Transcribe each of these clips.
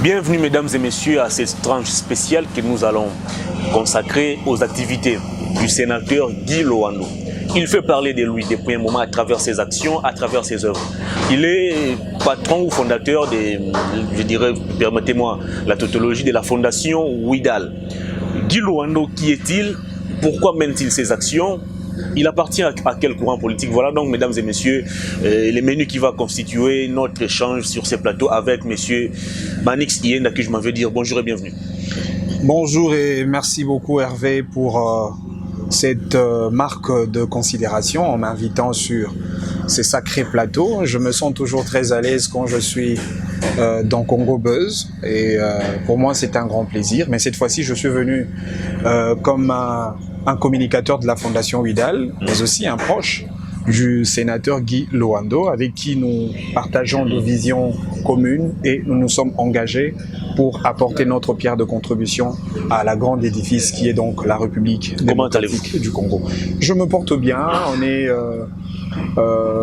Bienvenue mesdames et messieurs à cette tranche spéciale que nous allons consacrer aux activités du sénateur Guy Loando. Il fait parler de lui depuis un moment à travers ses actions, à travers ses œuvres. Il est patron ou fondateur je dirais, permettez-moi, la tautologie de la fondation Ouidal. Guy Loando, qui est-il? Pourquoi mène-t-il ses actions? Il appartient à quel courant politique? Voilà donc, mesdames et messieurs, les menus qui va constituer notre échange sur ces plateaux avec monsieur Manix Iyenda, que je m'en veux dire bonjour et bienvenue. Bonjour et merci beaucoup Hervé pour cette marque de considération en m'invitant sur ces sacrés plateaux. Je me sens toujours très à l'aise quand je suis dans Congo Buzz et pour moi c'est un grand plaisir. Mais cette fois-ci je suis venu comme un communicateur de la Fondation Ouidal, mais aussi un proche du sénateur Guy Loando, avec qui nous partageons nos visions communes et nous nous sommes engagés pour apporter notre pierre de contribution à la grande édifice qui est donc la République démocratique du Congo. Je me porte bien, on est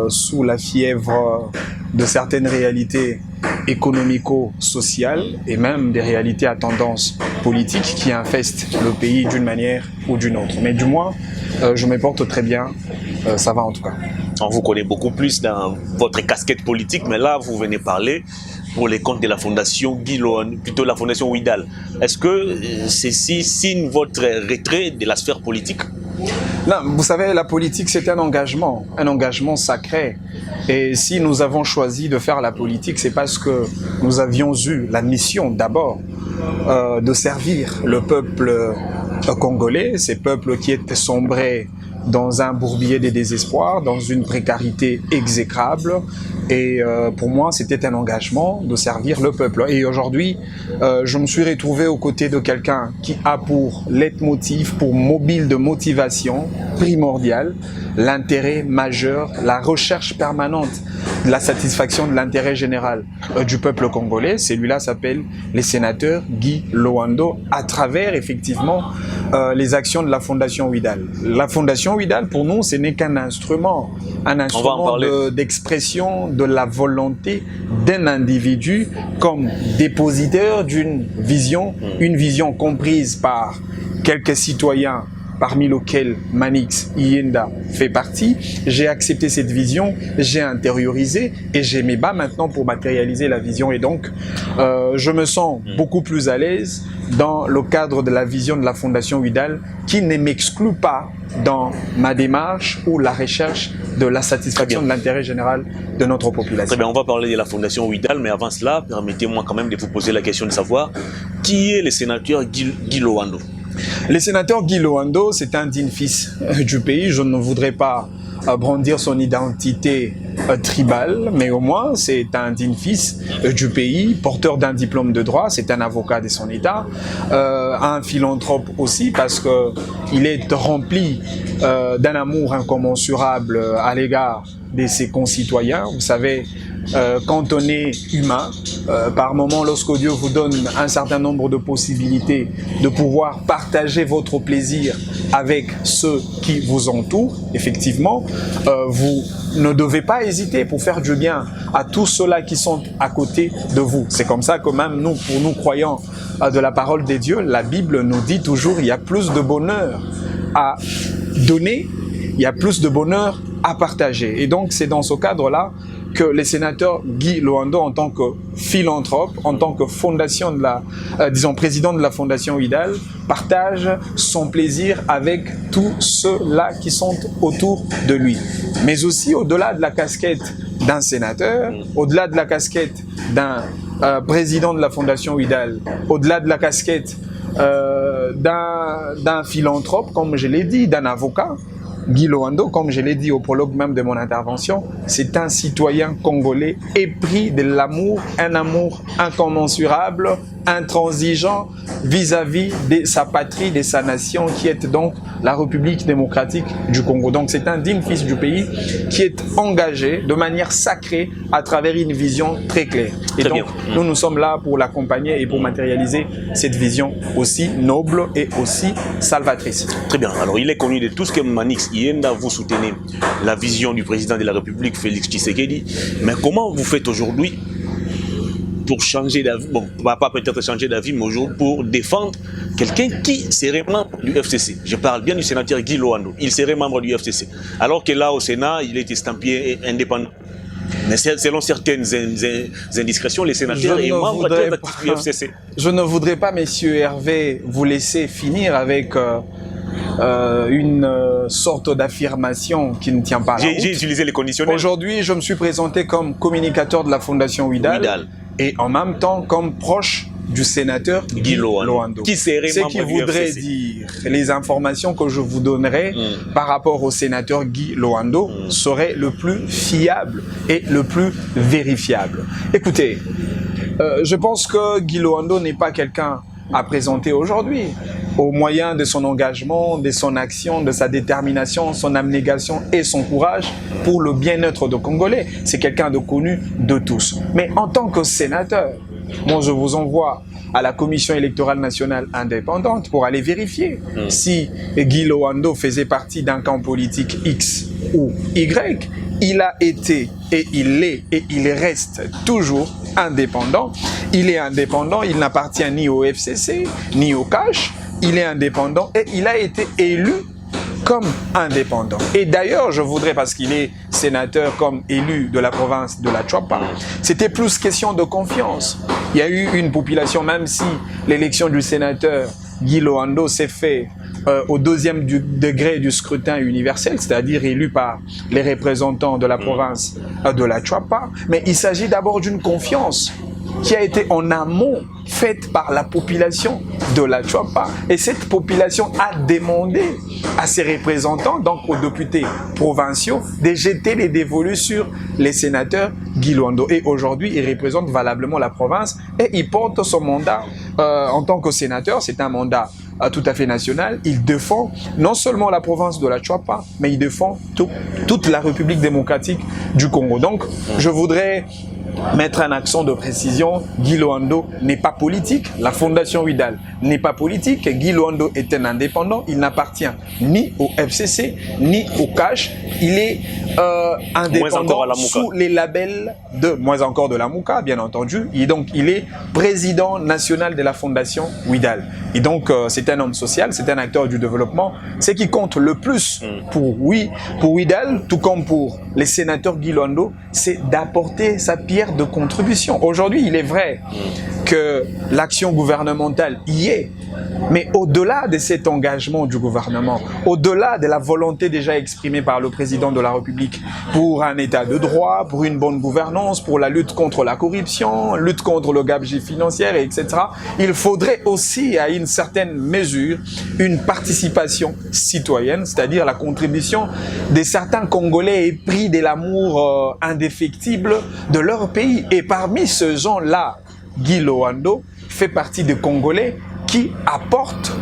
sous la fièvre de certaines réalités économico-sociales et même des réalités à tendance politique qui infestent le pays d'une manière ou d'une autre. Mais du moins, je me porte très bien, ça va en tout cas. On vous connaît beaucoup plus dans votre casquette politique, mais là, vous venez parler pour les comptes de la Fondation Guy Loando, plutôt la Fondation Ouidal. Est-ce que ceci signe votre retrait de la sphère politique? Non, vous savez, la politique, c'est un engagement sacré. Et si nous avons choisi de faire la politique, c'est parce que nous avions eu la mission d'abord de servir le peuple congolais, ces peuples qui étaient sombrés dans un bourbier de désespoir, dans une précarité exécrable. Et pour moi, c'était un engagement de servir le peuple. Et aujourd'hui, je me suis retrouvé aux côtés de quelqu'un qui a pour leitmotiv, pour mobile de motivation primordiale, l'intérêt majeur, la recherche permanente de la satisfaction de l'intérêt général du peuple congolais. Celui-là s'appelle les sénateurs Guy Loando, à travers effectivement les actions de la Fondation Ouidal. La Fondation Ouidal, pour nous, ce n'est qu'un instrument d'expression de la volonté d'un individu comme dépositaire d'une vision, une vision comprise par quelques citoyens parmi lesquels Manix Iyenda fait partie. J'ai accepté cette vision, j'ai intériorisé et j'ai mes bas maintenant pour matérialiser la vision. Et donc, je me sens beaucoup plus à l'aise dans le cadre de la vision de la Fondation Ouidal qui ne m'exclut pas dans ma démarche ou la recherche de la satisfaction de l'intérêt général de notre population. Très bien, on va parler de la Fondation Ouidal, mais avant cela, permettez-moi quand même de vous poser la question de savoir qui est le sénateur Guy Loando? Le sénateur Guy Loando, c'est un digne fils du pays. Je ne voudrais pas brandir son identité tribale, mais au moins c'est un digne fils du pays, porteur d'un diplôme de droit, c'est un avocat de son état, un philanthrope aussi parce qu'il est rempli d'un amour incommensurable à l'égard de ses concitoyens. Vous savez, quand on est humain, par moment, lorsque Dieu vous donne un certain nombre de possibilités de pouvoir partager votre plaisir avec ceux qui vous entourent, effectivement, vous ne devez pas hésiter pour faire du bien à tous ceux-là qui sont à côté de vous. C'est comme ça que même nous, pour nous croyants de la parole des dieux, la Bible nous dit toujours il y a plus de bonheur à donner, il y a plus de bonheur à partager. Et donc, c'est dans ce cadre-là que le sénateur Guy Loando, en tant que philanthrope, en tant que fondation de la, président de la Fondation Ouidal, partage son plaisir avec tous ceux-là qui sont autour de lui. Mais aussi, au-delà de la casquette d'un sénateur, au-delà de la casquette d'un président de la Fondation Ouidal, au-delà de la casquette d'un philanthrope, comme je l'ai dit, d'un avocat, Guy Loando, comme je l'ai dit au prologue même de mon intervention, c'est un citoyen congolais épris de l'amour, un amour incommensurable, intransigeant vis-à-vis de sa patrie, de sa nation, qui est donc la République démocratique du Congo. Donc c'est un digne fils du pays qui est engagé de manière sacrée à travers une vision très claire. Et donc nous sommes là pour l'accompagner et pour matérialiser cette vision aussi noble et aussi salvatrice. Très bien. Alors il est connu de tous que Manix Iyenda, vous soutenez la vision du président de la République, Félix Tshisekedi. Mais comment vous faites aujourd'hui pour changer d'avis, bon, pas peut-être changer d'avis, mais aujourd'hui pour défendre quelqu'un qui serait membre du FCC. Je parle bien du sénateur Guy Loando. Il serait membre du FCC. Alors que là, au Sénat, il est estampillé indépendant. Mais selon certaines indiscrétions, les sénateurs et membres du FCC. Je ne voudrais pas, messieurs Hervé, vous laisser finir avec une sorte d'affirmation qui ne tient pas la route. J'ai utilisé les conditionnels. Aujourd'hui, je me suis présenté comme communicateur de la Fondation Ouidal et en même temps comme proche du sénateur Guy Loando. Qui serait Ce qui voudrait dire les informations que je vous donnerai par rapport au sénateur Guy Loando seraient le plus fiable et le plus vérifiable. Écoutez, je pense que Guy Loando n'est pas quelqu'un à présenter aujourd'hui. Au moyen de son engagement, de son action, de sa détermination, son abnégation et son courage pour le bien-être de Congolais. C'est quelqu'un de connu de tous. Mais en tant que sénateur, moi je vous envoie à la Commission électorale nationale indépendante pour aller vérifier si Guy Loando faisait partie d'un camp politique X ou Y. Il a été et il est et il reste toujours indépendant. Il est indépendant, il n'appartient ni au FCC ni au CACH. Il est indépendant et il a été élu comme indépendant. Et d'ailleurs, je voudrais, parce qu'il est sénateur comme élu de la province de la Chouapa, c'était plus question de confiance. Il y a eu une population, même si l'élection du sénateur Guy Loando s'est fait au deuxième degré du scrutin universel, c'est-à-dire élu par les représentants de la province de la Chouapa, mais il s'agit d'abord d'une confiance qui a été en amont faite par la population de la Chouapa. Et cette population a demandé à ses représentants, donc aux députés provinciaux, de jeter les dévolus sur les sénateurs Guy Loando. Et aujourd'hui, il représente valablement la province et il porte son mandat en tant que sénateur. C'est un mandat tout à fait national. Il défend non seulement la province de la Chouapa, mais il défend toute la République démocratique du Congo. Donc, je voudrais mettre un accent de précision. Guy Loando n'est pas politique. La Fondation Ouidal n'est pas politique. Guy Loando est un indépendant. Il n'appartient ni au FCC, ni au CACH. Il est indépendant sous les labels de, moins encore de la Mouka, bien entendu. Et donc, il est président national de la Fondation Ouidal. Et donc, c'est un homme social, c'est un acteur du développement. Ce qui compte le plus pour Ouidal, tout comme pour les sénateurs Guy Loando, c'est d'apporter sa pierre de contribution. Aujourd'hui, il est vrai que l'action gouvernementale y est, mais au-delà de cet engagement du gouvernement, au-delà de la volonté déjà exprimée par le président de la République pour un état de droit, pour une bonne gouvernance, pour la lutte contre la corruption, lutte contre le gabegie financière, etc., il faudrait aussi, à une certaine mesure, une participation citoyenne, c'est-à-dire la contribution de certains Congolais épris de l'amour indéfectible de leur pays. Et parmi ces gens-là, Guy Loando fait partie des Congolais qui apportent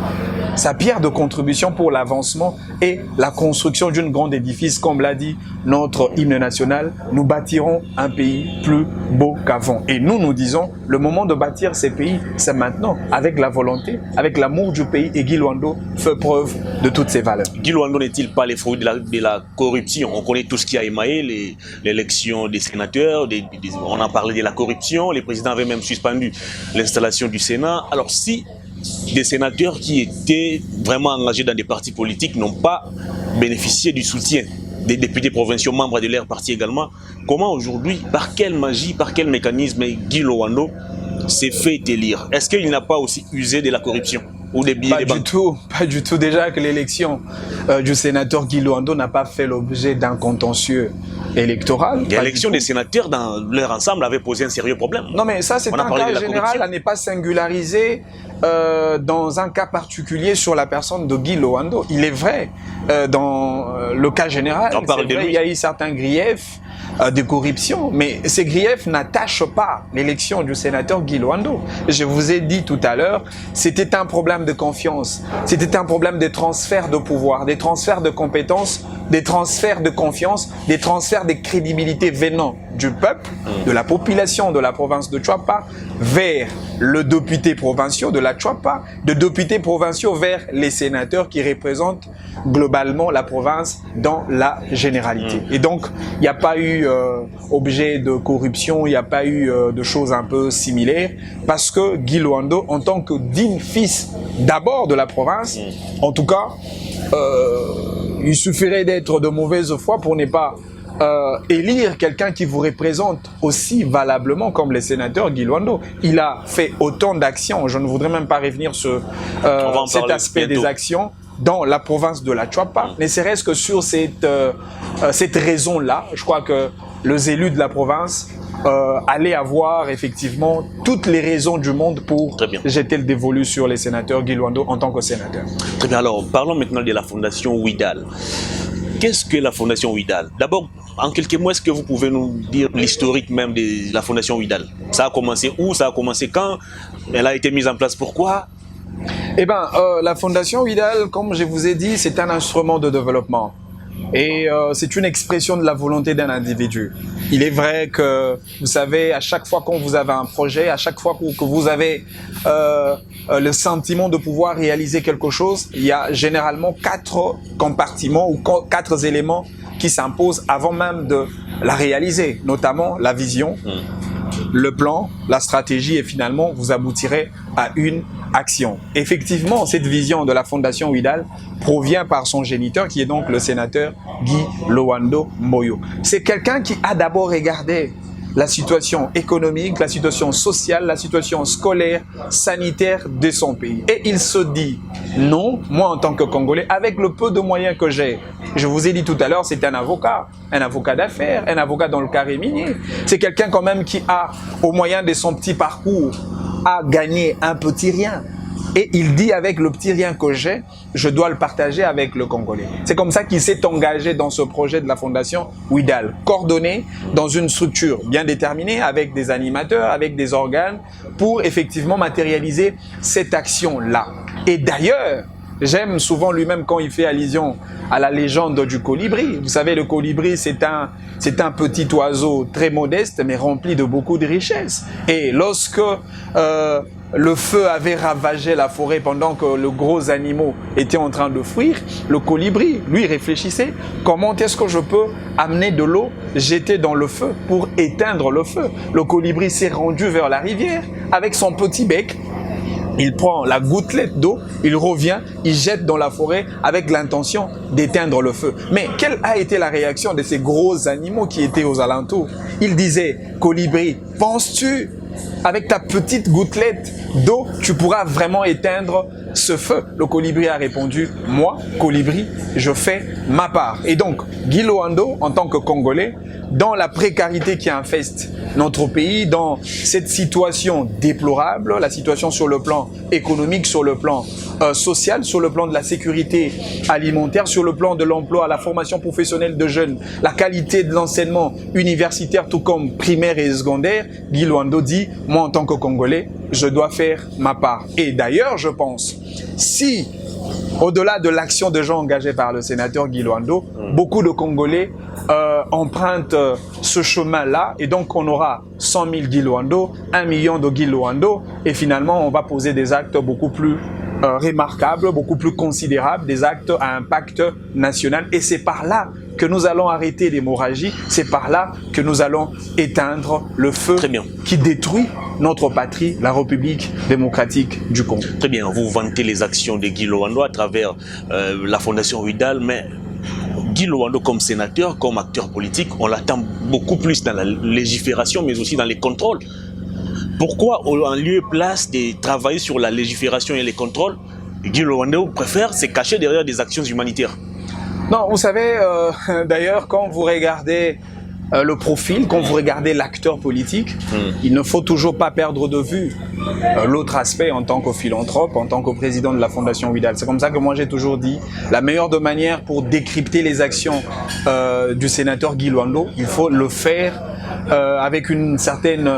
sa pierre de contribution pour l'avancement et la construction d'un grand édifice. Comme l'a dit notre hymne national, nous bâtirons un pays plus beau qu'avant. Et nous disons, le moment de bâtir ces pays, c'est maintenant, avec la volonté, avec l'amour du pays. Et Guy Loando fait preuve de toutes ces valeurs. Guy Loando n'est-il pas les fruits de la corruption? On connaît tout ce qui a émaillé l'élection des sénateurs, on a parlé de la corruption, les présidents avaient même suspendu l'installation du Sénat. Alors si des sénateurs qui étaient vraiment engagés dans des partis politiques n'ont pas bénéficié du soutien des députés provinciaux membres de leur parti également, comment aujourd'hui, par quelle magie, par quel mécanisme Guy Loando s'est fait élire? Est-ce qu'il n'a pas aussi usé de la corruption ou des billets de banque? Pas du tout. Déjà que l'élection du sénateur Guy Loando n'a pas fait l'objet d'un contentieux électoral. L'élection des sénateurs dans leur ensemble avait posé un sérieux problème. Non, mais ça, c'est un cas général, à ne pas singulariser dans un cas particulier sur la personne de Guy Loando. Il est vrai, dans le cas général, il y a eu certains griefs de corruption, mais ces griefs n'attachent pas l'élection du sénateur Guy Loando. Je vous ai dit tout à l'heure, c'était un problème de confiance, c'était un problème de transfert de pouvoir, des transferts de compétences, des transferts de confiance, des transferts de crédibilité venant du peuple, de la population de la province de Chouapa, vers le député provincial de la Chouapa, de députés provinciaux vers les sénateurs qui représentent globalement la province dans la généralité. Et donc, il n'y a pas eu objet de corruption, il n'y a pas eu de choses un peu similaires, parce que Guy Loando, en tant que digne fils d'abord de la province, en tout cas, il suffirait d'être de mauvaise foi pour ne pas élire quelqu'un qui vous représente aussi valablement comme les sénateurs Guy Loando. Il a fait autant d'actions, je ne voudrais même pas revenir sur cet aspect des actions dans la province de la Chouapa, ne serait-ce que sur cette raison-là. Je crois que les élus de la province allaient avoir effectivement toutes les raisons du monde pour jeter le dévolu sur les sénateurs Guy Loando en tant que sénateur. Très bien, alors parlons maintenant de la fondation Ouidal. Qu'est-ce que la fondation Ouidal? D'abord, en quelques mots, est-ce que vous pouvez nous dire l'historique même de la fondation Ouidal? Ça a commencé où? Ça a commencé quand? Elle a été mise en place pourquoi? Eh bien, la fondation Ouidal, comme je vous ai dit, c'est un instrument de développement. Et c'est une expression de la volonté d'un individu. Il est vrai que, vous savez, à chaque fois que vous avez un projet, à chaque fois que vous avez le sentiment de pouvoir réaliser quelque chose, il y a généralement 4 compartiments ou 4 éléments qui s'imposent avant même de la réaliser, notamment la vision, le plan, la stratégie et finalement vous aboutirez à une action. Effectivement, cette vision de la fondation Ouidal provient par son géniteur qui est donc le sénateur Guy Loando Moyo. C'est quelqu'un qui a d'abord regardé la situation économique, la situation sociale, la situation scolaire, sanitaire de son pays. Et il se dit, non, moi en tant que Congolais, avec le peu de moyens que j'ai, je vous ai dit tout à l'heure, c'est un avocat d'affaires, un avocat dans le carré minier. C'est quelqu'un quand même qui a, au moyen de son petit parcours, a gagné un petit rien. Et il dit, avec le petit rien que j'ai, je dois le partager avec le Congolais. C'est comme ça qu'il s'est engagé dans ce projet de la fondation Ouidal, coordonné dans une structure bien déterminée, avec des animateurs, avec des organes, pour effectivement matérialiser cette action-là. Et d'ailleurs, j'aime souvent lui-même quand il fait allusion à la légende du colibri. Vous savez, le colibri, c'est un petit oiseau très modeste, mais rempli de beaucoup de richesses. Et lorsque le feu avait ravagé la forêt pendant que les gros animaux étaient en train de fuir, le colibri, lui, réfléchissait comment est-ce que je peux amener de l'eau, jeter dans le feu pour éteindre le feu. Le colibri s'est rendu vers la rivière avec son petit bec. Il prend la gouttelette d'eau, il revient, il jette dans la forêt avec l'intention d'éteindre le feu. Mais quelle a été la réaction de ces gros animaux qui étaient aux alentours? Il disait, colibri, penses-tu avec ta petite gouttelette d'eau, tu pourras vraiment éteindre ce feu? Le colibri a répondu, moi, colibri, je fais ma part. Et donc, Guy Loando, en tant que Congolais, dans la précarité qui infeste notre pays, dans cette situation déplorable, la situation sur le plan économique, sur le plan social, sur le plan de la sécurité alimentaire, sur le plan de l'emploi, la formation professionnelle de jeunes, la qualité de l'enseignement universitaire, tout comme primaire et secondaire, Guy Loando dit, moi en tant que Congolais, je dois faire ma part. Et d'ailleurs, je pense, si au-delà de l'action de gens engagés par le sénateur Guy Loando, beaucoup de Congolais empruntent ce chemin-là et donc on aura 100 000 Guy Loando, 1 million de Guy Loando et finalement on va poser des actes beaucoup plus remarquables, beaucoup plus considérables, des actes à impact national et c'est par là que nous allons arrêter l'hémorragie, c'est par là que nous allons éteindre le feu qui détruit notre patrie, la République démocratique du Congo. Très bien, vous vantez les actions de Guy Loando à travers la Fondation Ouidal, mais Guy Loando comme sénateur, comme acteur politique, on l'attend beaucoup plus dans la légifération, mais aussi dans les contrôles. Pourquoi, en lieu et place de travailler sur la légifération et les contrôles, Guy Loando préfère se cacher derrière des actions humanitaires? Non, vous savez, d'ailleurs, quand vous regardez le profil, quand vous regardez l'acteur politique, il ne faut toujours pas perdre de vue l'autre aspect en tant que philanthrope, en tant que président de la Fondation Ouidal. C'est comme ça que moi j'ai toujours dit, la meilleure de manière pour décrypter les actions du sénateur Guy Loando, il faut le faire avec une certaine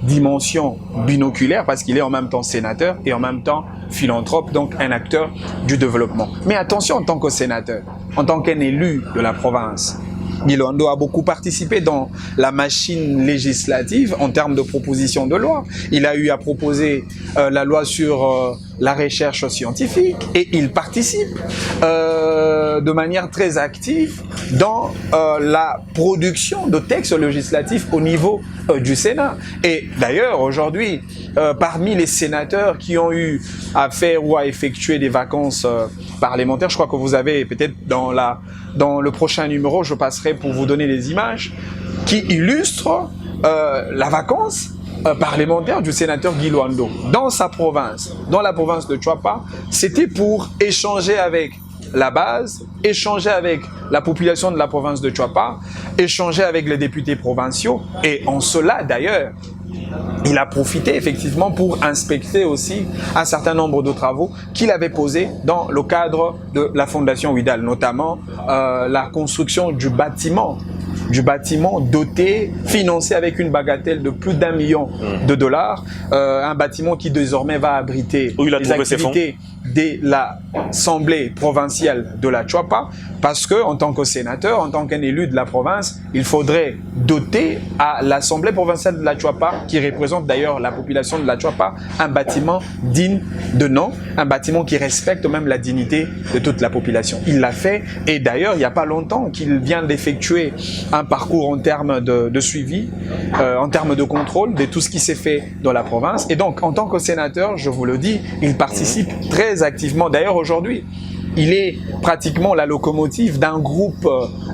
dimension binoculaire parce qu'il est en même temps sénateur et en même temps philanthrope, donc un acteur du développement. Mais attention en tant que sénateur, en tant qu'un élu de la province, Guy Loando a beaucoup participé dans la machine législative en termes de propositions de loi. Il a eu à proposer la loi sur la recherche scientifique et il participe de manière très active dans la production de textes législatifs au niveau du Sénat. Et d'ailleurs, aujourd'hui, parmi les sénateurs qui ont eu à faire ou à effectuer des vacances parlementaires, je crois que vous avez peut-être dans le prochain numéro, je passerai pour vous donner des images qui illustrent la vacance parlementaire du sénateur Guy Loando dans sa province, dans la province de Chuapa. C'était pour échanger avec la base, échanger avec la population de la province de Chuapa, échanger avec les députés provinciaux. Et en cela, d'ailleurs, il a profité effectivement pour inspecter aussi un certain nombre de travaux qu'il avait posés dans le cadre de la Fondation Ouidal, notamment la construction du bâtiment doté, financé avec une bagatelle de plus d'1 million de dollars, un bâtiment qui désormais va abriter les activités de l'Assemblée provinciale de la Chuapa, parce que en tant que sénateur, en tant qu'un élu de la province, il faudrait doter à l'Assemblée provinciale de la Chuapa, qui représente d'ailleurs la population de la Chuapa, un bâtiment digne de nom, un bâtiment qui respecte même la dignité de toute la population. Il l'a fait, et d'ailleurs, il n'y a pas longtemps qu'il vient d'effectuer un parcours en termes de suivi, en termes de contrôle de tout ce qui s'est fait dans la province. Et donc, en tant que sénateur, je vous le dis, il participe très activement. D'ailleurs, aujourd'hui, il est pratiquement la locomotive d'un groupe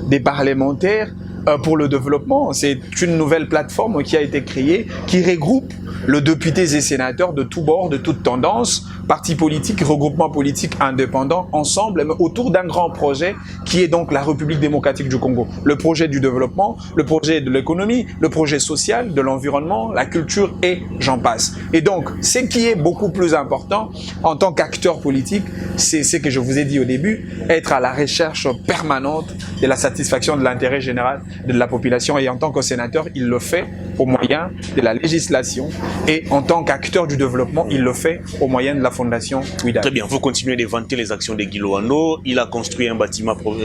des parlementaires pour le développement. C'est une nouvelle plateforme qui a été créée, qui regroupe les députés et sénateurs de tous bords, de toutes tendances, partis politiques, regroupements politiques indépendants, ensemble, mais autour d'un grand projet qui est donc la République démocratique du Congo. Le projet du développement, le projet de l'économie, le projet social, de l'environnement, la culture et j'en passe. Et donc, ce qui est beaucoup plus important en tant qu'acteur politique, c'est ce que je vous ai dit au début, être à la recherche permanente de la satisfaction de l'intérêt général de la population. Et en tant que sénateur, il le fait au moyen de la législation. Et en tant qu'acteur du développement, il le fait au moyen de la Fondation Ouidal. Très bien, vous continuez de vanter les actions de Guy Loando. Il a construit un bâtiment pour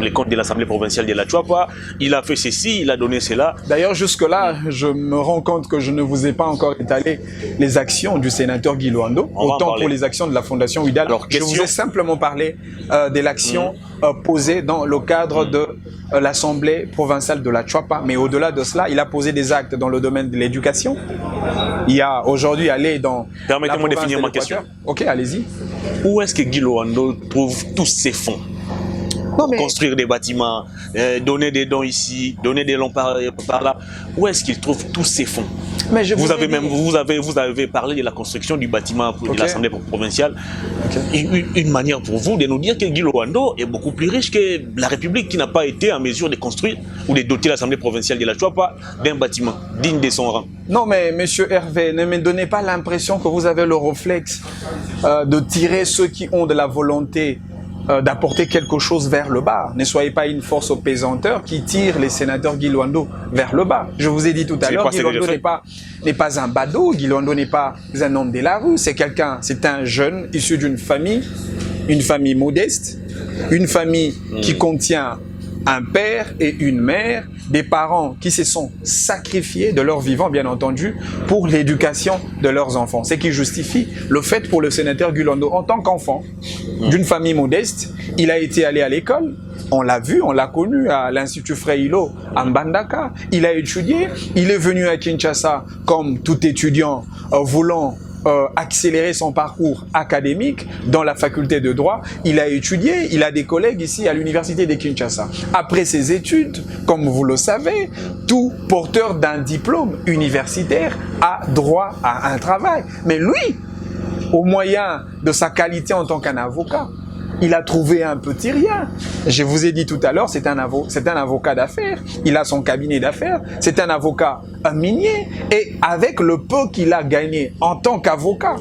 les comptes de l'Assemblée provinciale de la Chuapa. Il a fait ceci, il a donné cela. D'ailleurs, jusque-là, je me rends compte que je ne vous ai pas encore étalé les actions du sénateur Guy Loando, autant pour les actions de la Fondation Ouidal. Alors, je vous ai simplement parlé de l'action posée dans le cadre de l'Assemblée provinciale de la Chuapa. Mais au-delà de cela, il a posé des actes dans le domaine de l'éducation. Il y a aujourd'hui aller dans... Permettez-moi de finir ma question. Ok, allez-y. Où est-ce que Guy Loando trouve tous ces fonds? Construire des bâtiments, donner des dons ici, donner des dons par là. Où est-ce qu'il trouve tous ces fonds? Mais vous avez parlé de la construction du bâtiment de l'Assemblée provinciale. Une manière pour vous de nous dire que Guy Loando est beaucoup plus riche que la République qui n'a pas été en mesure de construire ou de doter l'Assemblée provinciale de la Chuapa d'un bâtiment digne de son rang. Non, mais monsieur Hervé, ne me donnez pas l'impression que vous avez le réflexe de tirer ceux qui ont de la volonté d'apporter quelque chose vers le bas. Ne soyez pas une force au pesanteur qui tire les sénateurs Guy Loando vers le bas. Je vous ai dit tout à l'heure, Guy Loando n'est pas un badaud, Guy Loando n'est pas un homme de la rue, c'est un jeune issu d'une famille modeste, une famille qui contient un père et une mère, des parents qui se sont sacrifiés de leur vivant, bien entendu, pour l'éducation de leurs enfants. Ce qui justifie le fait pour le sénateur Guy Loando, en tant qu'enfant d'une famille modeste, il a été allé à l'école. On l'a vu, on l'a connu à l'Institut Frei-Hilo à Mbandaka. Il a étudié, il est venu à Kinshasa comme tout étudiant voulant accélérer son parcours académique dans la faculté de droit. Il a étudié, il a des collègues ici à l'université de Kinshasa. Après ses études, comme vous le savez, tout porteur d'un diplôme universitaire a droit à un travail. Mais lui, au moyen de sa qualité en tant qu'un avocat, il a trouvé un petit rien. Je vous ai dit tout à l'heure, c'est un avocat d'affaires. Il a son cabinet d'affaires. C'est un avocat minier. Et avec le peu qu'il a gagné en tant qu'avocat,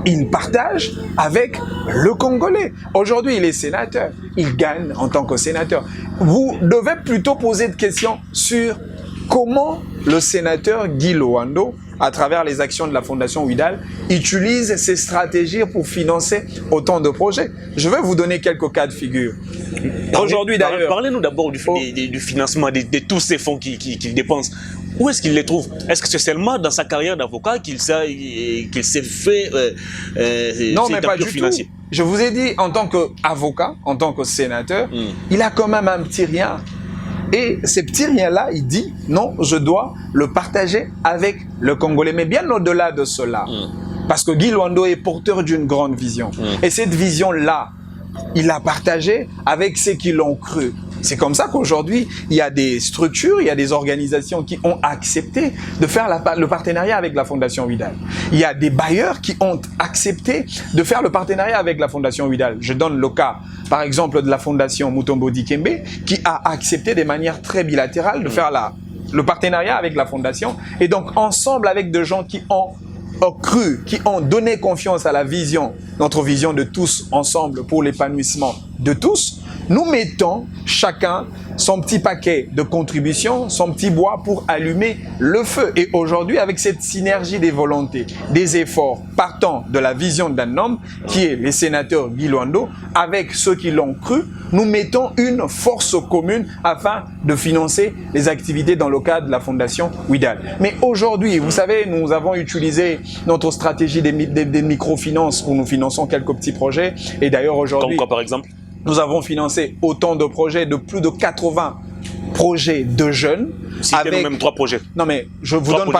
il partage avec le Congolais. Aujourd'hui, il est sénateur. Il gagne en tant que sénateur. Vous devez plutôt poser des questions sur comment le sénateur Guy Loando, à travers les actions de la Fondation Ouidal, utilise ces stratégies pour financer autant de projets. Je vais vous donner quelques cas de figure. Aujourd'hui d'ailleurs... Parlez-nous d'abord du financement de tous ces fonds qu'il dépense. Où est-ce qu'il les trouve? Est-ce que c'est seulement dans sa carrière d'avocat qu'il s'est fait non, mais pas du tout. Je vous ai dit, en tant qu'avocat, en tant que sénateur, il a quand même un petit rien. Et ces petits riens-là, il dit, non, je dois le partager avec le Congolais. Mais bien au-delà de cela, parce que Guy Loando est porteur d'une grande vision. Et cette vision-là, il l'a partagée avec ceux qui l'ont cru. C'est comme ça qu'aujourd'hui, il y a des structures, il y a des organisations qui ont accepté de faire le partenariat avec la Fondation Ouidal. Il y a des bailleurs qui ont accepté de faire le partenariat avec la Fondation Ouidal. Je donne le cas, par exemple, de la Fondation Mutombo Dikembe, qui a accepté de manière très bilatérale de faire le partenariat avec la Fondation. Et donc, ensemble avec des gens qui ont cru, qui ont donné confiance à la vision, notre vision de tous ensemble pour l'épanouissement de tous, nous mettons chacun son petit paquet de contributions, son petit bois pour allumer le feu. Et aujourd'hui, avec cette synergie des volontés, des efforts partant de la vision d'un homme, qui est le sénateur Guy Loando, avec ceux qui l'ont cru, nous mettons une force commune afin de financer les activités dans le cadre de la Fondation Ouidal. Mais aujourd'hui, vous savez, nous avons utilisé notre stratégie des microfinances où nous finançons quelques petits projets. Et d'ailleurs, aujourd'hui... Comme quoi, par exemple? Nous avons financé autant de projets, de plus de 80 projets de jeunes. Citez-nous même 3 projets. Non mais je vous donne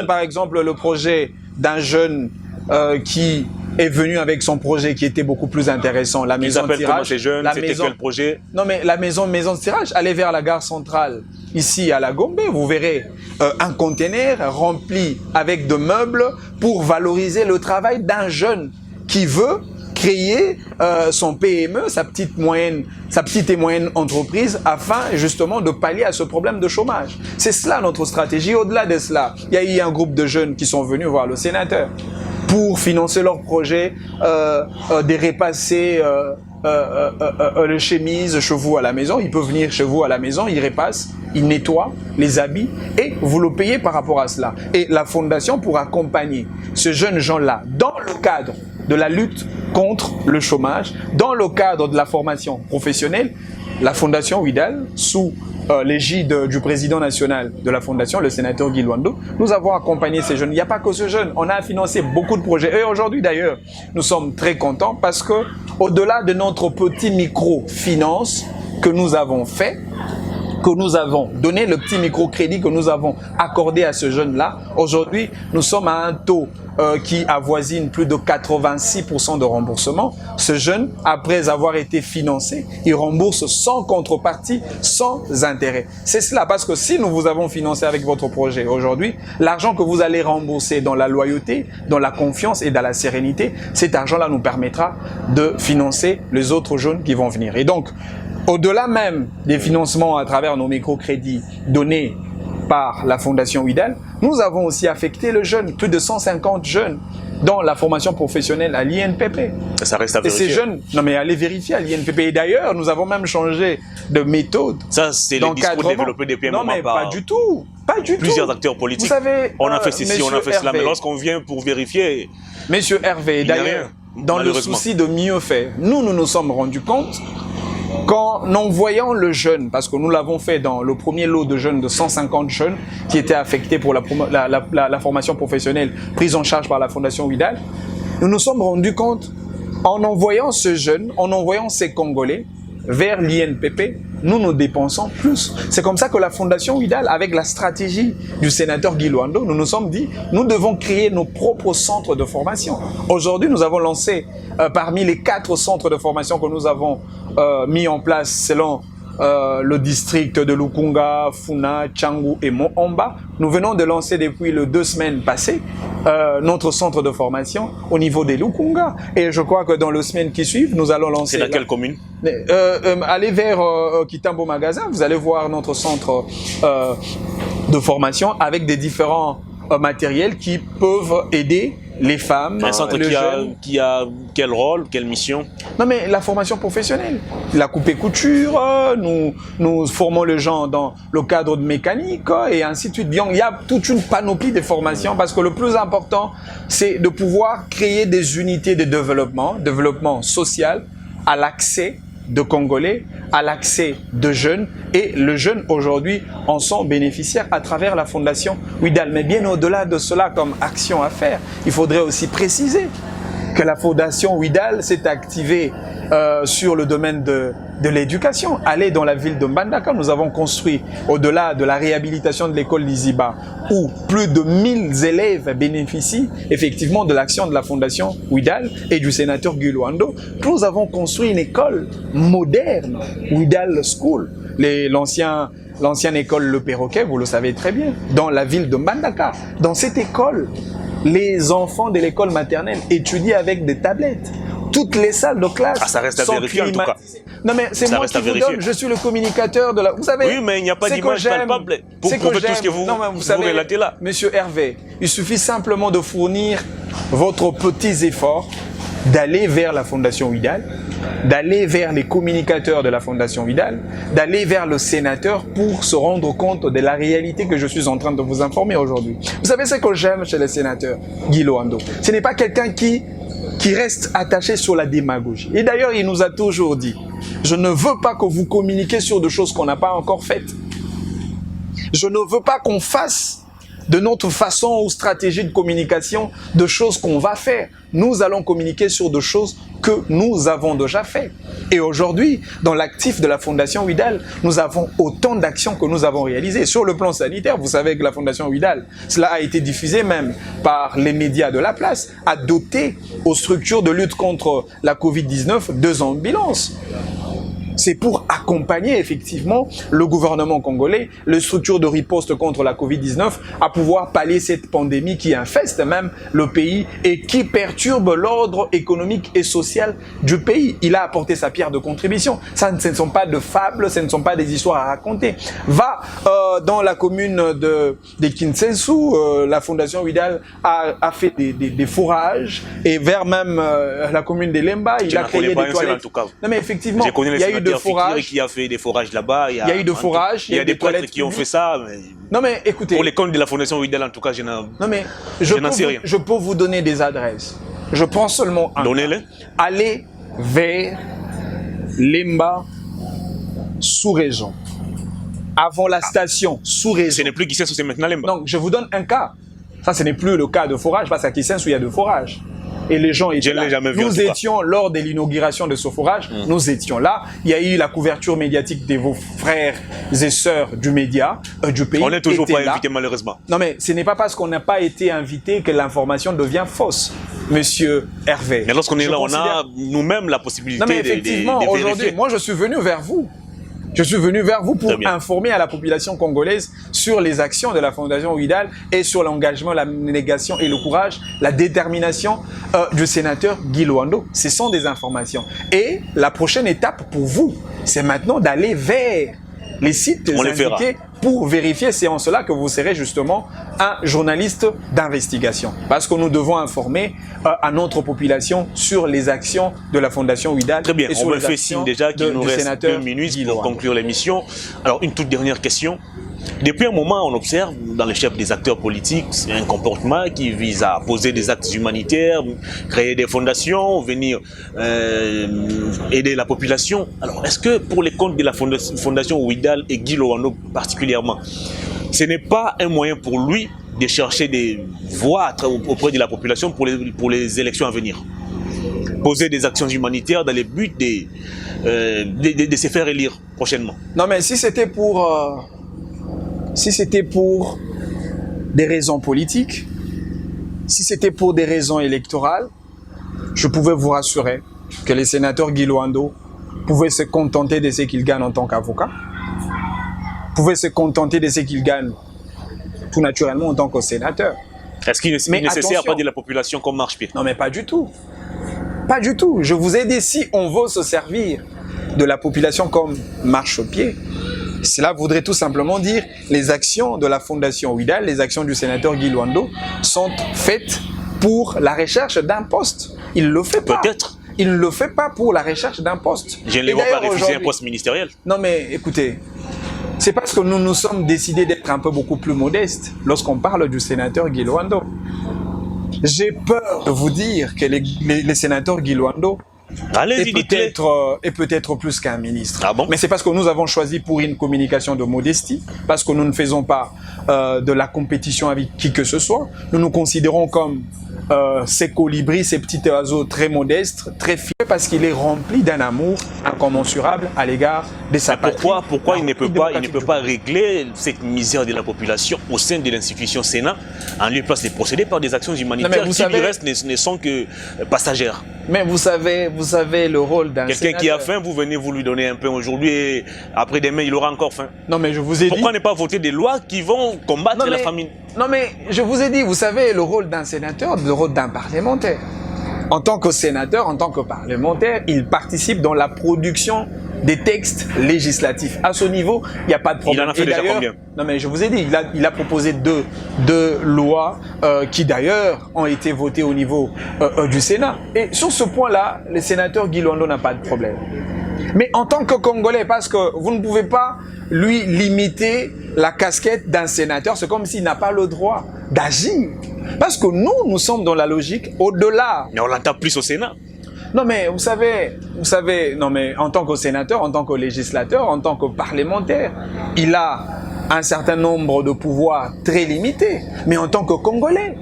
par exemple le projet d'un jeune qui est venu avec son projet qui était beaucoup plus intéressant. La maison de tirage. Ces jeunes, c'était quel projet? Non mais la maison de tirage, allez vers la gare centrale, ici à la Gombe, vous verrez un conteneur rempli avec de meubles pour valoriser le travail d'un jeune qui veut créer son PME, sa petite et moyenne entreprise, afin justement de pallier à ce problème de chômage. C'est cela notre stratégie. Au-delà de cela, il y a eu un groupe de jeunes qui sont venus voir le sénateur pour financer leur projet, des repassés les chemises chez vous à la maison. Ils peuvent venir chez vous à la maison, ils repassent, ils nettoient les habits et vous le payez par rapport à cela. Et la fondation pour accompagner ces jeunes gens-là dans le cadre de la lutte contre le chômage, dans le cadre de la formation professionnelle, la Fondation Ouidal, sous l'égide du président national de la Fondation, le sénateur Guy Loando, nous avons accompagné ces jeunes. Il n'y a pas que ce jeune, on a financé beaucoup de projets. Et aujourd'hui d'ailleurs, nous sommes très contents parce que au-delà de notre petit microfinance que nous avons fait, que nous avons donné, le petit microcrédit que nous avons accordé à ce jeune-là, aujourd'hui, nous sommes à un taux qui avoisine plus de 86% de remboursement. Ce jeune, après avoir été financé, il rembourse sans contrepartie, sans intérêt. C'est cela, parce que si nous vous avons financé avec votre projet aujourd'hui, l'argent que vous allez rembourser dans la loyauté, dans la confiance et dans la sérénité, cet argent-là nous permettra de financer les autres jeunes qui vont venir. Et donc, au-delà même des financements à travers nos microcrédits donnés par la Fondation Ouidal, nous avons aussi affecté le jeune, plus de 150 jeunes dans la formation professionnelle à l'INPP. Ça reste à vérifier. Et ces jeunes, non mais allez vérifier à l'INPP. Et d'ailleurs, nous avons même changé de méthode. Ça, c'est le discours développé depuis un moment. Non mais pas du tout. Pas du tout. Plusieurs acteurs politiques. Vous savez, on a fait ceci, on a fait cela. Mais lorsqu'on vient pour vérifier... Monsieur Hervé, d'ailleurs, dans le souci de mieux faire, nous nous sommes rendus compte qu'en voyant le jeune, parce que nous l'avons fait dans le premier lot de jeunes de 150 jeunes qui étaient affectés pour la formation professionnelle prise en charge par la Fondation Ouidal, nous nous sommes rendus compte, en envoyant ce jeune, en envoyant ces Congolais vers l'INPP, nous dépensons plus. C'est comme ça que la Fondation Ouidal, avec la stratégie du sénateur Guy Loando, nous nous sommes dit, nous devons créer nos propres centres de formation. Aujourd'hui, nous avons lancé parmi les 4 centres de formation que nous avons mis en place selon le district de Lukunga, Funa, Tchangou et Moomba. Nous venons de lancer depuis les 2 semaines passées notre centre de formation au niveau des Lukunga. Et je crois que dans les semaines qui suivent, nous allons lancer... C'est dans quelle commune? Allez vers Kitambo Magasin, vous allez voir notre centre de formation avec des différents matériels qui peuvent aider les femmes, Un centre les jeunes. qui a quel rôle, quelle mission? Non mais la formation professionnelle, la coupe et couture, nous formons les gens dans le cadre de mécanique et ainsi de suite. Il y a toute une panoplie de formations parce que le plus important, c'est de pouvoir créer des unités de développement social à l'accès de Congolais, à l'accès de jeunes, et les jeunes aujourd'hui en sont bénéficiaires à travers la Fondation WIDAL. Mais bien au-delà de cela, comme action à faire, il faudrait aussi préciser que la Fondation WIDAL s'est activée sur le domaine de l'éducation. Allez dans la ville de Mbandaka, nous avons construit, au-delà de la réhabilitation de l'école Liziba, où plus de 1000 élèves bénéficient effectivement de l'action de la Fondation WIDAL et du sénateur Guy Luando. Nous avons construit une école moderne, WIDAL School, l'ancienne école Le Perroquet, vous le savez très bien, dans la ville de Mbandaka. Dans cette école, les enfants de l'école maternelle étudient avec des tablettes. Toutes les salles de classe ça reste à sont vérifier en tout cas. Non mais c'est moi qui vous donne, je suis le communicateur de la... Vous savez, oui, mais il n'y a pas d'image palpable pour prouver tout ce que vous relatez là. Monsieur Hervé, il suffit simplement de fournir votre petits efforts, d'aller vers la Fondation WIDAL, d'aller vers les communicateurs de la Fondation WIDAL, d'aller vers le sénateur pour se rendre compte de la réalité que je suis en train de vous informer aujourd'hui. Vous savez ce que j'aime chez le sénateur Guy Luando? Ce n'est pas quelqu'un qui reste attaché sur la démagogie. Et d'ailleurs, il nous a toujours dit, je ne veux pas que vous communiquiez sur des choses qu'on n'a pas encore faites. Je ne veux pas qu'on fasse de notre façon ou stratégie de communication de choses qu'on va faire. Nous allons communiquer sur des choses que nous avons déjà fait. Et aujourd'hui, dans l'actif de la Fondation WIDAL, nous avons autant d'actions que nous avons réalisées. Sur le plan sanitaire, vous savez que la Fondation WIDAL, cela a été diffusé même par les médias de la place, a doté aux structures de lutte contre la Covid-19 2 ambulances. C'est pour accompagner effectivement le gouvernement congolais, les structures de riposte contre la Covid-19 à pouvoir pallier cette pandémie qui infeste même le pays et qui perturbe l'ordre économique et social du pays. Il a apporté sa pierre de contribution. Ça, ce ne sont pas de fables, ce ne sont pas des histoires à raconter. Va dans la commune de Kinsensu, la Fondation WIDAL a fait des fourrages et vers même la commune de Lemba, il a créé des toilettes. Non mais effectivement, il y a eu de forages qui a fait des forages là-bas. Il y a eu de forages. Il y a des prêtres qui ont fait ça. Mais non mais écoutez. Pour les comptes de la Fondation WIDAL, en tout cas, je n'en sais rien. Je peux vous donner des adresses. Je prends seulement un. Donnez-les. Allez vers Lemba, sous-région. Avant la station, sous-région. Ce n'est plus Kisensu, c'est maintenant Lemba. Donc je vous donne un cas. Ça, ce n'est plus le cas de forage parce qu'à Kisensu, il y a de forage. Et les gens étaient là. Nous étions lors de l'inauguration de ce forage, nous étions là. Il y a eu la couverture médiatique de vos frères et sœurs du média, du pays. On n'est toujours pas invité malheureusement. Non mais ce n'est pas parce qu'on n'a pas été invité que l'information devient fausse, monsieur Hervé. Mais lorsqu'on est là, on a nous-mêmes la possibilité de effectivement, aujourd'hui, moi je suis venu vers vous. Je suis venu vers vous pour informer à la population congolaise sur les actions de la Fondation WIDAL et sur l'engagement, la négation et le courage, la détermination du sénateur Guy Luando. Ce sont des informations. Et la prochaine étape pour vous, c'est maintenant d'aller vers les sites indiqués pour vérifier. C'est en cela que vous serez justement un journaliste d'investigation. Parce que nous devons informer à notre population sur les actions de la Fondation WIDAL. Très bien, et sur on me fait signe déjà qu'il nous reste 2 minutes pour conclure l'émission. Alors, une toute dernière question. Depuis un moment, on observe dans les chefs des acteurs politiques un comportement qui vise à poser des actes humanitaires, créer des fondations, venir aider la population. Alors, est-ce que pour les comptes de la Fondation WIDAL et Guy Luando particulièrement, ce n'est pas un moyen pour lui de chercher des voix auprès de la population pour les élections à venir? Poser des actions humanitaires dans le but de se faire élire prochainement. Non, mais si c'était pour des raisons politiques, si c'était pour des raisons électorales, je pouvais vous rassurer que les sénateurs Guy Luando pouvaient se contenter de ce qu'ils gagnent en tant qu'avocat, pouvaient se contenter de ce qu'ils gagnent tout naturellement en tant que sénateur. Est-ce qu'il est nécessaire à pas de la population comme marche-pied? Non, mais pas du tout. Pas du tout. Je vous ai dit, si on veut se servir de la population comme marche-pied, cela voudrait tout simplement dire les actions de la Fondation WIDAL, les actions du sénateur Guy Luando sont faites pour la recherche d'un poste. Il ne le fait pas. Peut-être. Il ne le fait pas pour la recherche d'un poste. Je ne les vois pas refuser un poste ministériel. Non mais écoutez, c'est parce que nous nous sommes décidés d'être un peu beaucoup plus modestes lorsqu'on parle du sénateur Guy Loando. J'ai peur de vous dire que les sénateurs Guy Loando est peut-être plus qu'un ministre. Ah bon? Mais c'est parce que nous avons choisi pour une communication de modestie, parce que nous ne faisons pas de la compétition avec qui que ce soit. Nous nous considérons comme ces colibris, ces petits oiseaux très modestes, très fiers, parce qu'il est rempli d'un amour incommensurable à l'égard de sa patrie. Pourquoi il ne peut pas régler cette misère de la population au sein de l'institution Sénat en lieu et place de procéder par des actions humanitaires qui du reste ne sont que passagères? Mais vous savez le rôle d'un quelqu'un qui a faim, vous venez vous lui donner un pain aujourd'hui et après-demain il aura encore faim. Non mais je vous ai dit... Pourquoi ne pas voter des lois qui vont combattre la famine? Non mais je vous ai dit, vous savez le rôle d'un sénateur, le rôle d'un parlementaire. En tant que sénateur, en tant que parlementaire, il participe dans la production des textes législatifs. À ce niveau, il n'y a pas de problème. Il en a fait déjà combien? Non mais je vous ai dit, il a proposé deux lois qui d'ailleurs ont été votées au niveau du Sénat. Et sur ce point-là, le sénateur Guy Loando n'a pas de problème. Mais en tant que Congolais, parce que vous ne pouvez pas lui limiter la casquette d'un sénateur, c'est comme s'il n'a pas le droit d'agir. Parce que nous sommes dans la logique au-delà. Mais on l'entend plus au Sénat. Non mais vous savez, non mais en tant que sénateur, en tant que législateur, en tant que parlementaire, il a un certain nombre de pouvoirs très limités. Mais en tant que Congolais,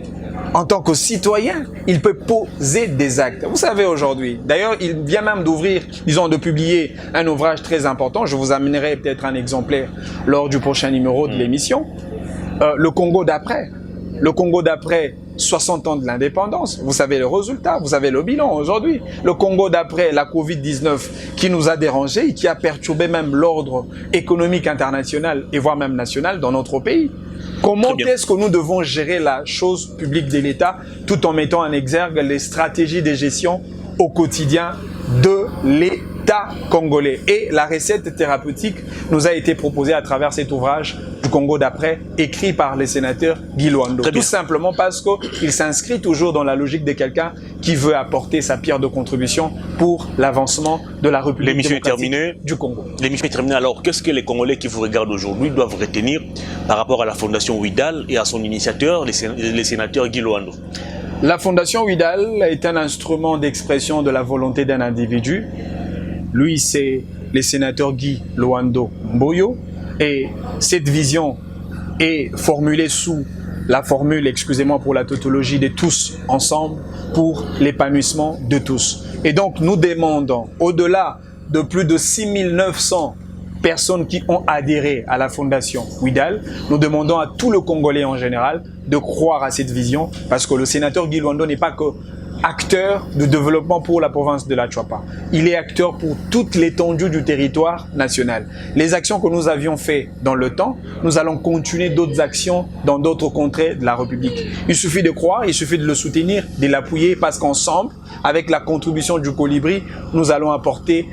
en tant que citoyen, il peut poser des actes. Vous savez aujourd'hui, d'ailleurs, il vient même d'ouvrir, disons, de publier un ouvrage très important. Je vous amènerai peut-être un exemplaire lors du prochain numéro de l'émission. Le Congo d'après. Le Congo d'après 60 ans de l'indépendance. Vous savez le résultat, vous avez le bilan aujourd'hui. Le Congo d'après la Covid-19 qui nous a dérangés et qui a perturbé même l'ordre économique international et voire même national dans notre pays. Comment est-ce que nous devons gérer la chose publique de l'État tout en mettant en exergue les stratégies de gestion au quotidien de l'État congolais? Et la recette thérapeutique nous a été proposée à travers cet ouvrage du Congo d'après, écrit par le sénateur Guy Loando. Tout simplement parce qu'il s'inscrit toujours dans la logique de quelqu'un qui veut apporter sa pierre de contribution pour l'avancement de la République démocratique du Congo. L'émission est terminée. Alors, qu'est-ce que les Congolais qui vous regardent aujourd'hui doivent retenir par rapport à la Fondation Ouidal et à son initiateur, le sénateur Guy Loando? La Fondation Ouidal est un instrument d'expression de la volonté d'un individu. Lui, c'est le sénateur Guy Loando Mboyo. Et cette vision est formulée sous la formule, excusez-moi pour la tautologie, de tous ensemble pour l'épanouissement de tous. Et donc, nous demandons, au-delà de plus de 6900 personnes qui ont adhéré à la Fondation Ouidal, nous demandons à tout le Congolais en général de croire à cette vision, parce que le sénateur Guy Loando n'est pas que acteur de développement pour la province de la Chuapa. Il est acteur pour toute l'étendue du territoire national. Les actions que nous avions faites dans le temps, nous allons continuer d'autres actions dans d'autres contrées de la République. Il suffit de croire, il suffit de le soutenir, de l'appuyer, parce qu'ensemble, avec la contribution du Colibri, nous allons apporter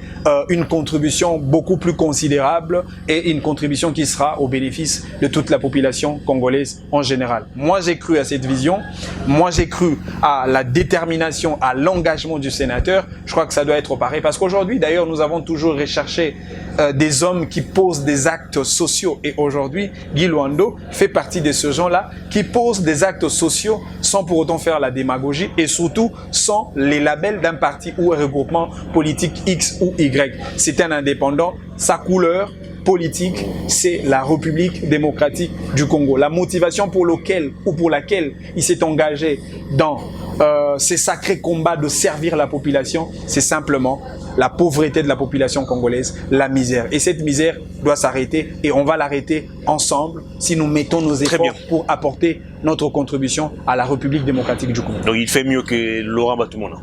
une contribution beaucoup plus considérable et une contribution qui sera au bénéfice de toute la population congolaise en général. Moi, j'ai cru à cette vision. Moi, j'ai cru à la détermination, à l'engagement du sénateur. Je crois que ça doit être pareil. Parce qu'aujourd'hui, d'ailleurs, nous avons toujours recherché des hommes qui posent des actes sociaux. Et aujourd'hui, Guy Loando fait partie de ce gens-là qui posent des actes sociaux sans pour autant faire la démagogie et surtout sans les labels d'un parti ou un regroupement politique X ou Y. C'est un indépendant. Sa couleur politique, c'est la République démocratique du Congo. La motivation pour laquelle il s'est engagé dans ces sacrés combats de servir la population, c'est simplement la pauvreté de la population congolaise, la misère. Et cette misère doit s'arrêter et on va l'arrêter ensemble si nous mettons nos efforts pour apporter notre contribution à la République démocratique du Congo. Donc il fait mieux que Laurent Batumona.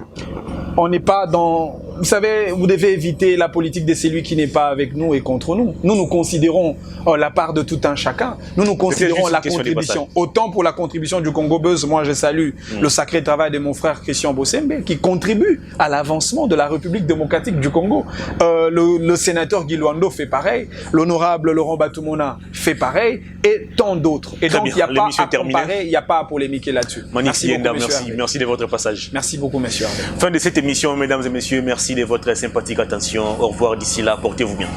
On n'est pas dans vous savez, vous devez éviter la politique de celui qui n'est pas avec nous et contre nous. Nous, nous considérons la part de tout un chacun. Nous considérons la contribution. Autant pour la contribution du Congo Buzz, moi je salue le sacré travail de mon frère Christian Bossembe qui contribue à l'avancement de la République démocratique du Congo. Le sénateur Guy Luando fait pareil, l'honorable Laurent Batumona fait pareil et tant d'autres. Et donc il n'y a pas à comparer, il n'y a pas à polémiquer là-dessus. Merci de votre passage. Merci beaucoup, monsieur. Fin de cette émission, mesdames et messieurs, merci de votre sympathique attention. Au revoir d'ici là, portez-vous bien.